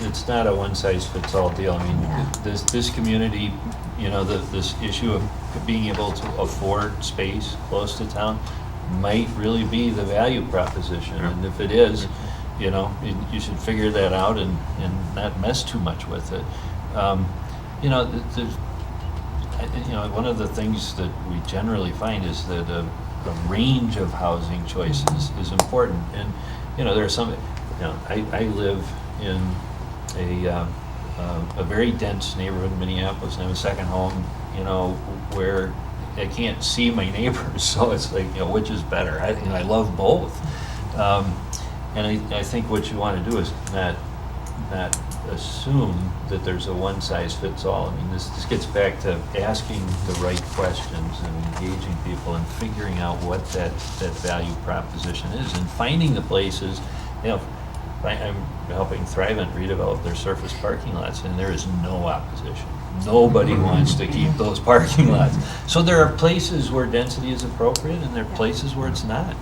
it's not a one-size-fits-all deal. I mean, Yeah. this community, you know, this issue of being able to afford space close to town might really be the value proposition. Yeah. And if it is, you know, you should figure that out and not mess too much with it. You know, one of the things that we generally find is that a range of housing choices is important. And, you know, there are some, you know, I live in a very dense neighborhood in Minneapolis, and I have a second home, you know, where I can't see my neighbors, so it's like, you know, which is better? I love both. And I think what you want to do is not assume that there's a one-size-fits-all. I mean, this gets back to asking the right questions and engaging people and figuring out what that value proposition is and finding the places, you know, I'm helping Thrivent redevelop their surface parking lots, and there is no opposition. Nobody wants to keep those parking lots. So there are places where density is appropriate, and there are places where it's not.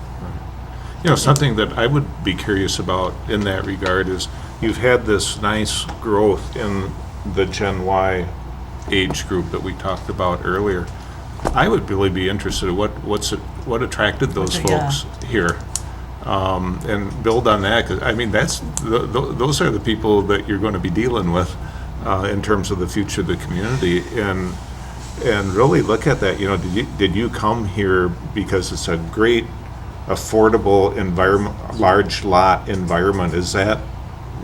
You know, something that I would be curious about in that regard is you've had this nice growth in the Gen Y age group that we talked about earlier. I would really be interested in what attracted those Yeah. folks here. And build on that, 'cause, I mean, those are the people that you're going to be dealing with in terms of the future of the community, and really look at that. You know, did you come here because it's a great, affordable environment, large lot environment? Is that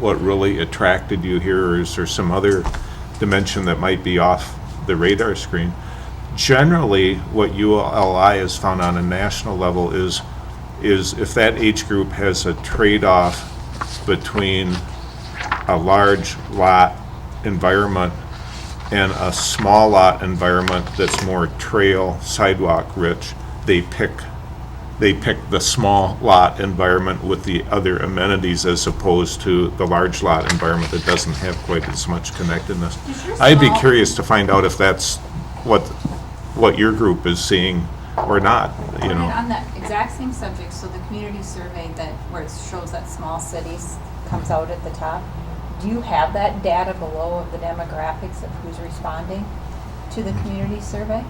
what really attracted you here, or is there some other dimension that might be off the radar screen? Generally, what ULI has found on a national level is if that age group has a trade-off between a large lot environment and a small lot environment that's more trail, sidewalk rich, they pick the small lot environment with the other amenities as opposed to the large lot environment that doesn't have quite as much connectedness. Is your I'd be small- curious to find out if that's what your group is seeing or not, you And know. on that exact same subject, so the community survey where it shows that small cities comes out at the top, do you have that data below of the demographics of who's responding to the community survey?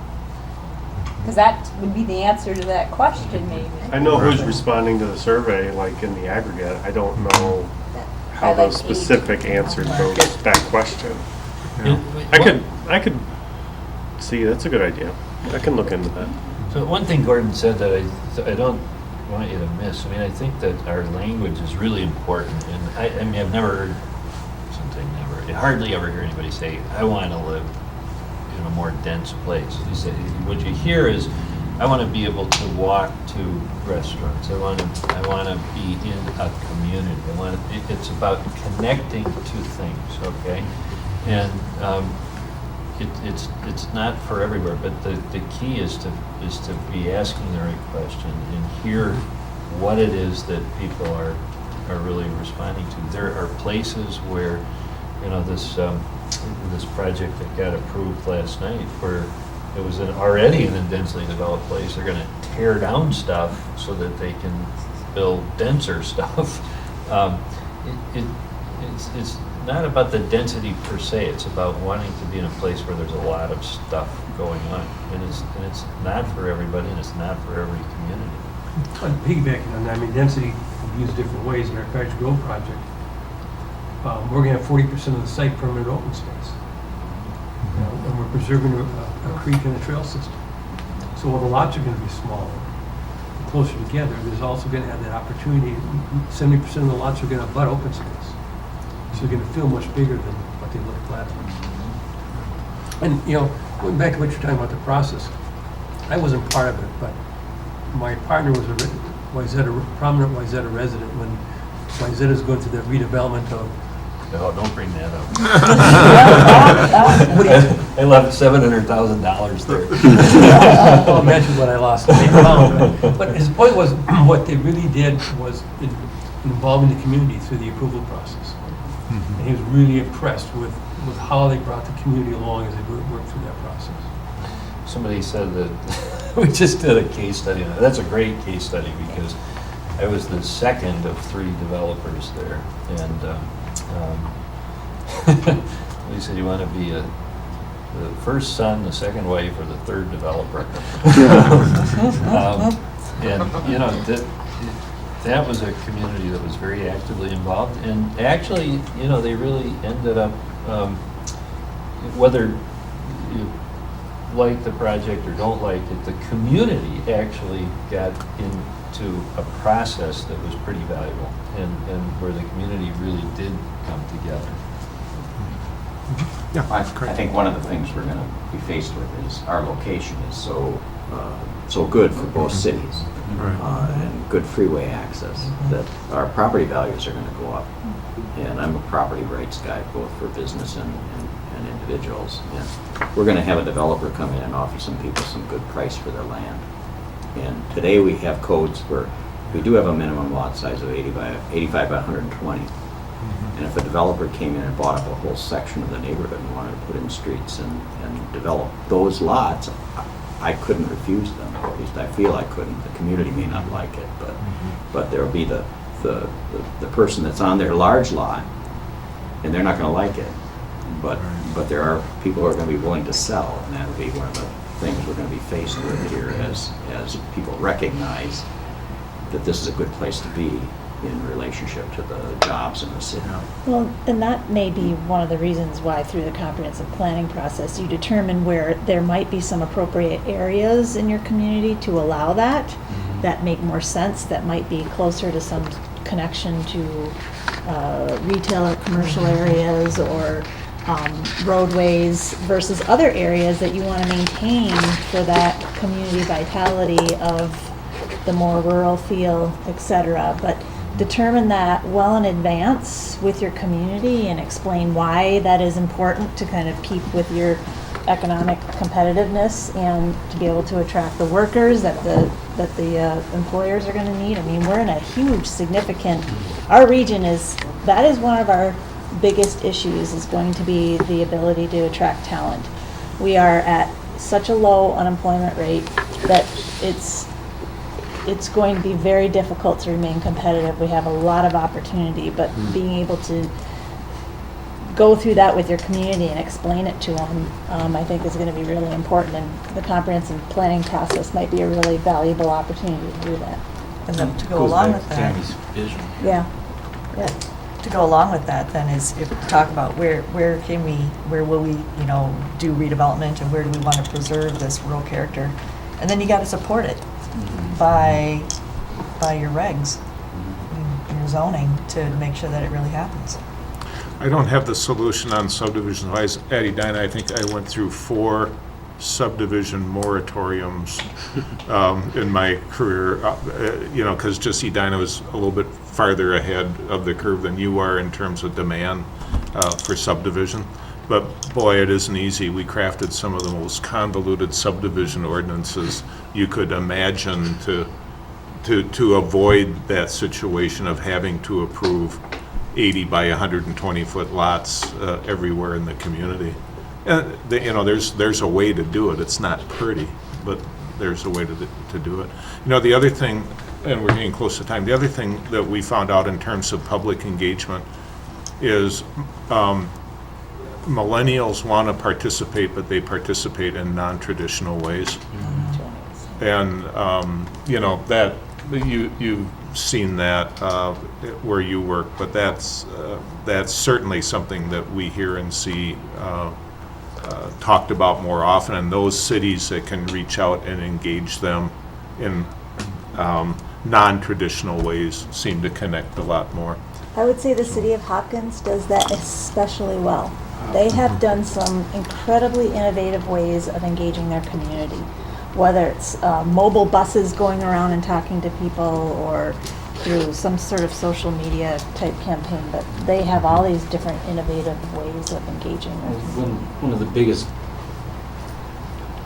Because that would be the answer to that question, maybe. I know who's responding to the survey, like in the aggregate. I don't know how By, like, those specific answers go to that question. It- I could see, that's a good idea. I can look into that. So one thing Gordon said that I don't want you to miss, I mean, I think that our language is really important, and I mean, I've never heard, something never, I hardly ever hear anybody say, I want to live in a more dense place. You say, what you hear is, I want to be able to walk to restaurants, I want to be in a community, it's about connecting to things, okay? And it's not for everywhere, but the key is to be asking the right question and hear what it is that people are really responding to. There are places where, you know, this project that got approved last night, where it was already in a densely developed place, they're going to tear down stuff so that they can build denser stuff. It's not about the density per se, it's about wanting to be in a place where there's a lot of stuff going on. And it's not for everybody, and it's not for every community. On piggybacking on that, I mean, density can be used different ways in our Cottage Grove project. We're gonna have 40% of the site permanent open space. You know, and we're preserving a creek and a trail system. So while the lots are gonna be smaller, and closer together, there's also gonna have that opportunity, 70% of the lots are gonna abut open space. So they're gonna feel much bigger than what they look flat. And, you know, going back to what you're talking about, the process, I wasn't part of it, but my partner was a prominent Wayzata resident when Wayzata's going through the redevelopment of. No, don't bring that up. What do you- I left $700,000 there. Well, imagine what I lost. But his point was, what they really did was involving the community through the approval process. And he was really impressed with how they brought the community along as they worked through that process. Somebody said that we just did a case study. And that's a great case study because I was the second of 3 developers there. And he said, you want to be the first son, the second wife, or the third developer? And, you know, that was a community that was very actively involved. And actually, you know, they really ended up, whether you like the project or don't like it, the community actually got into a process that was pretty valuable and where the community really did come together. Yeah, I think one of the things we're going to be faced with is our location is so so good for both cities. Right. And good freeway access, that our property values are gonna go up. And I'm a property rights guy, both for business and individuals. And we're gonna have a developer come in and offer some people some good price for their land. And today we have codes where we do have a minimum lot size of 85 by 120. And if a developer came in and bought up a whole section of the neighborhood and wanted to put in streets and develop those lots, I couldn't refuse them, or at least I feel I couldn't. The community may not like it, but there'll be the person that's on their large lot, and they're not gonna like it. But there are people who are gonna be willing to sell, and that'll be one of the things we're gonna be faced with here as people recognize that this is a good place to be in relationship to the jobs in the city. Well, and that may be one of the reasons why through the comprehensive planning process, you determine where there might be some appropriate areas in your community to allow that, that make more sense, that might be closer to some connection to retail or commercial areas or roadways versus other areas that you want to maintain for that community vitality of the more rural feel, etc. But determine that well in advance with your community and explain why that is important to kind of keep with your economic competitiveness and to be able to attract the workers that the employers are going to need. I mean, we're in a huge, significant, our region that is one of our biggest issues is going to be the ability to attract talent. We are at such a low unemployment rate that it's going to be very difficult to remain competitive. We have a lot of opportunity, but being able to go through that with your community and explain it to them, I think is going to be really important. And the comprehensive planning process might be a really valuable opportunity to do that. And then to go along with that. Tammy's vision. Yeah. To go along with that then is if we talk about where will we, do redevelopment and where do we want to preserve this rural character? And then you got to support it by your regs, your zoning to make sure that it really happens. I don't have the solution on subdivision wise. At Edina, I think I went through 4 subdivision moratoriums in my career, because just Edina was a little bit farther ahead of the curve than you are in terms of demand for subdivision. But boy, it isn't easy. We crafted some of the most convoluted subdivision ordinances you could imagine to avoid that situation of having to approve 80 by 120 foot lots everywhere in the community. And there's a way to do it. It's not pretty, but there's a way to do it. The other thing, and we're getting close to time, the other thing that we found out in terms of public engagement is millennials want to participate, but they participate in non-traditional ways. And, that you've seen that where you work, but that's certainly something that we hear and see talked about more often, and those cities that can reach out and engage them in non-traditional ways seem to connect a lot more. I would say the city of Hopkins does that especially well. They have done some incredibly innovative ways of engaging their community, whether it's mobile buses going around and talking to people or through some sort of social media type campaign, but they have all these different innovative ways of engaging their community. One of the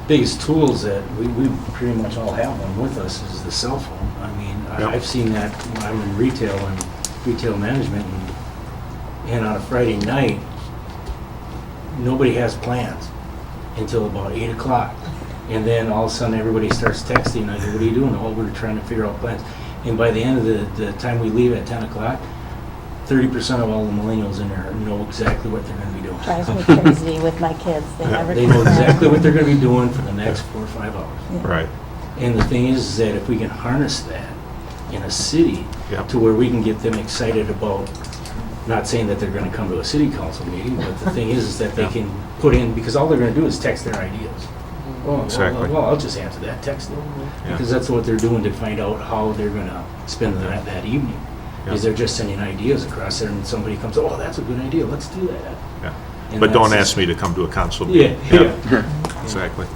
biggest tools that we pretty much all have one with us is the cell phone. I mean, Yep. I've seen that when I'm in retail and retail management, and on a Friday night, nobody has plans until about 8 o'clock. And then all of a sudden, everybody starts texting. I go, what are you doing? Oh, we're trying to figure out plans. And by the end of the time we leave at 10 o'clock, 30% of all the millennials in there know exactly what they're going to be doing. Drives me crazy with my kids. They never They know come back. exactly what they're going to be doing for the next 4 or 5 hours. Yeah. Right. And the thing is that if we can harness that in a city Yep. to where we can get them excited about, not saying that they're going to come to a city council meeting, but the thing is that they can put in, because all they're going to do is text their ideas. Oh, Exactly. well, I'll just answer that, text them. Yeah. Because that's what they're doing to find out how they're going to spend that evening. Yeah. Is they're just sending ideas across there and somebody comes, oh, that's a good idea, let's do that. Yeah. And But don't that's- ask me to come to a council Yeah, meeting. yeah. Exactly.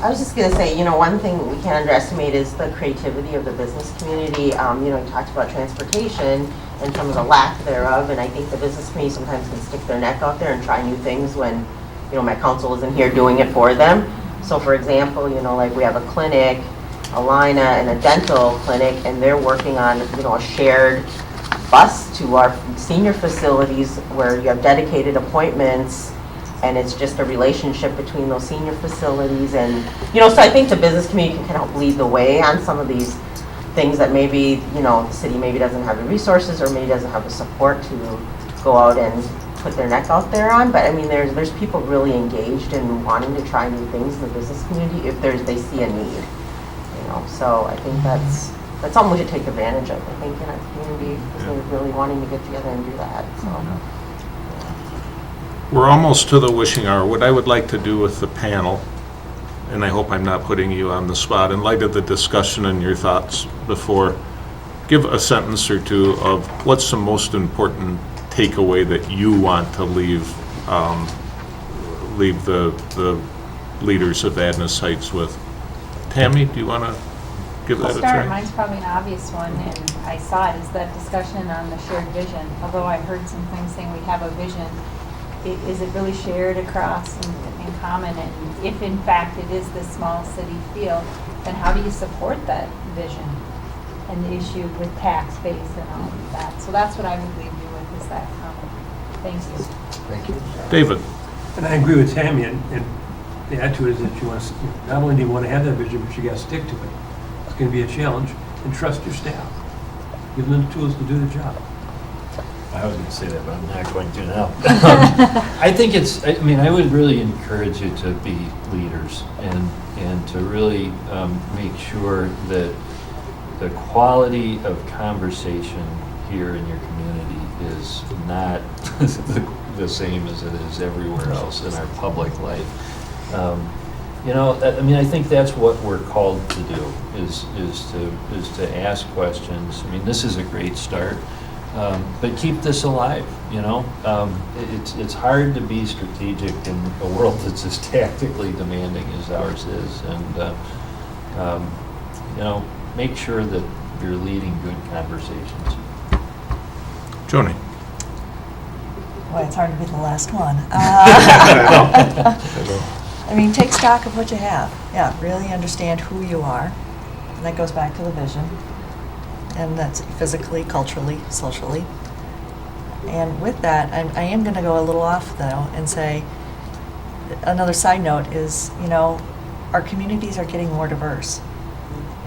I was just gonna say, one thing we can't underestimate is the creativity of the business community. You talked about transportation and some of the lack thereof, and I think the business community sometimes can stick their neck out there and try new things when, my council isn't here doing it for them. So for example, like we have a clinic, a Lina, and a dental clinic, and they're working on, a shared bus to our senior facilities where you have dedicated appointments, and it's just a relationship between those senior facilities. And, so I think the business community can kind of lead the way on some of these things that maybe, the city maybe doesn't have the resources or maybe doesn't have the support to go out and put their neck out there on. But I mean, there's people really engaged in wanting to try new things in the business community if they see a need, So I think that's something we should take advantage of, I think, in our community, because they're really wanting to get together and do that, so. We're almost to the wishing hour. What I would like to do with the panel, and I hope I'm not putting you on the spot, in light of the discussion and your thoughts before, give a sentence or two of what's the most important takeaway that you want to leave the leaders of Vadnais Heights with. Tammy, do you want to give that I'll a start. try? Mine's probably an obvious one, and I saw it, is that discussion on the shared vision. Although I heard some things saying we have a vision, is it really shared across in common? And if in fact it is this small city feel, then how do you support that vision and the issue with tax base and all of that? So that's what I would leave you with, is that comment. Thank you. Thank you. David? And I agree with Tammy, and the attitude is that you want to, not only do you want to have that vision, but you got to stick to it. It's going to be a challenge, and trust your staff. Give them the tools to do the job. I was going to say that, but I'm not going to now. I think I would really encourage you to be leaders and to really make sure that the quality of conversation here in your community is not the same as it is everywhere else in our public life. I think that's what we're called to do, is to ask questions. I mean, this is a great start. But keep this alive, It's hard to be strategic in a world that's as tactically demanding as ours is. And, make sure that you're leading good conversations. Joni? Boy, it's hard to be the last one. Take stock of what you have. Yeah, really understand who you are. And that goes back to the vision. And that's physically, culturally, socially. And with that, I am going to go a little off, though, and say another side note is, our communities are getting more diverse.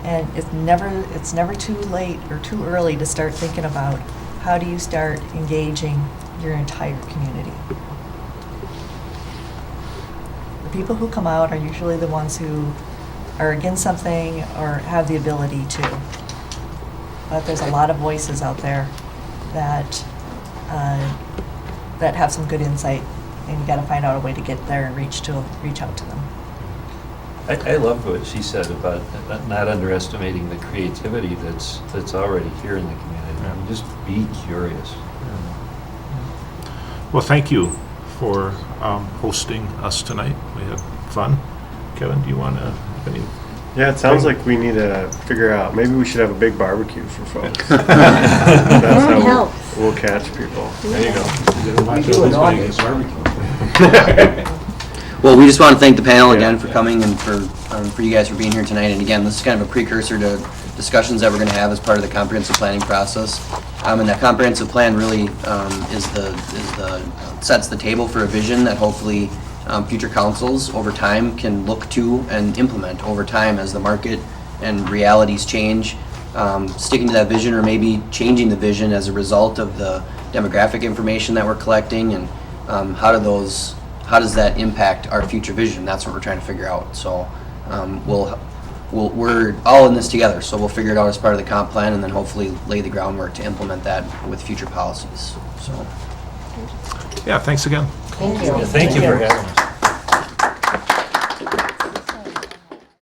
And it's never too late or too early to start thinking about how do you start engaging your entire community. The people who come out are usually the ones who are against something or have the ability to. But there's a lot of voices out there that have some good insight, and you got to find out a way to get there and reach out to them. I love what she said about not underestimating the creativity that's already here in the community. I mean, just be curious. Well, thank you for hosting us tonight. We had fun. Kevin, do you want to have any? Yeah, it sounds like we need to figure out, maybe we should have a big barbecue for folks. That's how helps. we'll catch people. There you go. We do an audience. Well, we just want to thank the panel again for coming and for you guys for being here tonight. And again, this is kind of a precursor to discussions that we're going to have as part of the comprehensive planning process. And that comprehensive plan really sets the table for a vision that hopefully future councils over time can look to and implement over time as the market and realities change. Sticking to that vision, or maybe changing the vision as a result of the demographic information that we're collecting, and how does that impact our future vision? That's what we're trying to figure out. So we're all in this together, so we'll figure it out as part of the comp plan, and then hopefully lay the groundwork to implement that with future policies. So Yeah, thanks again. Thank you. Thank you for having us.